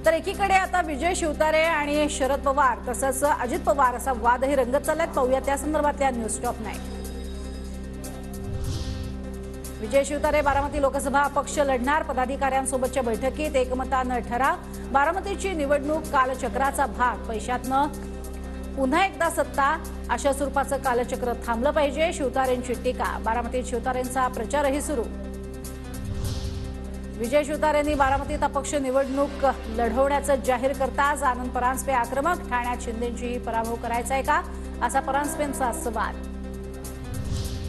तर एकीकडे आता विजय शिवतारे आणि शरद पवार तसंच अजित पवार असा वादही रंगत चाललाय। पाहूया त्या संदर्भातल्या न्यूज स्टॉप 9। विजय शिवतारे बारामती लोकसभा पक्ष लढणार, पदाधिकाऱ्यांसोबतच्या बैठकीत एकमतानं ठराव। बारामतीची निवडणूक कालचक्राचा भाग, पैशातनं पुन्हा एकदा सत्ता अशा स्वरूपाचं कालचक्र थांबलं पाहिजे, शिवतारेंची टीका। बारामतीत शिवतारेंचा प्रचारही सुरू। विजय शिवतारेंनी बारामतीत अपक्ष निवडणूक लढवण्याचं जाहीर करताच आनंद परांजपे आक्रमक, ठाण्यात शिंदेंची पराभव करायचा आहे का असा परांजपेंचा सवाल।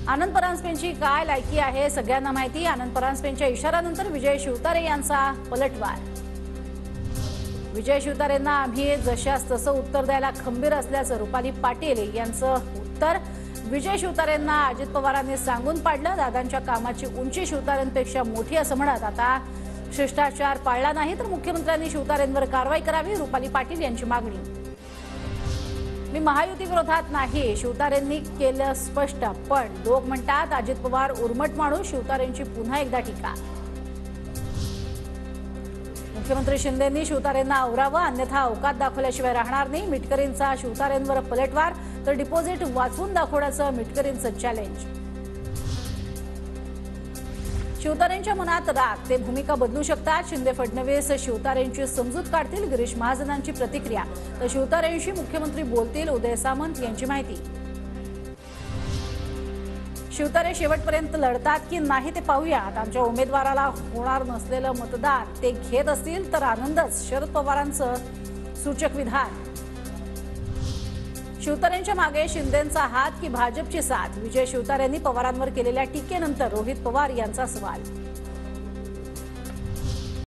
आनंद परांजपेंची काय लायकी आहे सगळ्यांना माहिती। आनंद परांजपेंच्या इशाऱ्यानंतर विजय शिवतारे यांचा पलटवार। विजय शिवतारेंना आम्ही जशास तसं उत्तर द्यायला खंबीर असल्याचं रुपाली पाटील यांचं उत्तर। विजय शिवतारेंना अजित पवारांनी सांगून पाडलं, दादांच्या कामाची उंची शिवतारेंपेक्षा मोठी असं म्हणत आता शिष्टाचार पाळला नाही तर मुख्यमंत्र्यांनी शिवतारेंवर कारवाई करावी, रुपाली पाटील यांची मागणी। मी महायुती विरोधात नाही, शिवतारेंनी केलं स्पष्ट, पण लोक म्हणतात अजित पवार उर्मट माणूस, शिवतारेंची पुन्हा एकदा टीका। मुख्यमंत्री शिंदेंनी शिवतारेंना आवरावं, अन्यथा अवकात दाखवल्याशिवाय राहणार नाही। मिटकरींचा शिवतारेंवर पलटवार, तर डिपॉझिट वाचवून दाखवण्याचं मिटकरींचं चॅलेंज। शिवतारेंच्या मनात राग, ते भूमिका बदलू शकतात। शिंदे फडणवीस शिवतारेंची समजूत काढतील, गिरीश महाजनांची प्रतिक्रिया। तर शिवतारेंशी मुख्यमंत्री बोलतील, उदय सामंत यांची माहिती। शिवतारे शेवटपर्यंत लढतात की नाही ते पाहूयात। आमच्या उमेदवाराला होणार नसलेलं मतदान ते घेत असतील तर आनंदच, शरद पवारांचं सूचक विधान। शिवतारेंच्या मागे शिंदेंचा हात की भाजपची साथ, विजय शिवतारेंनी पवारांवर केलेल्या टीकेनंतर रोहित पवार यांचा सवाल।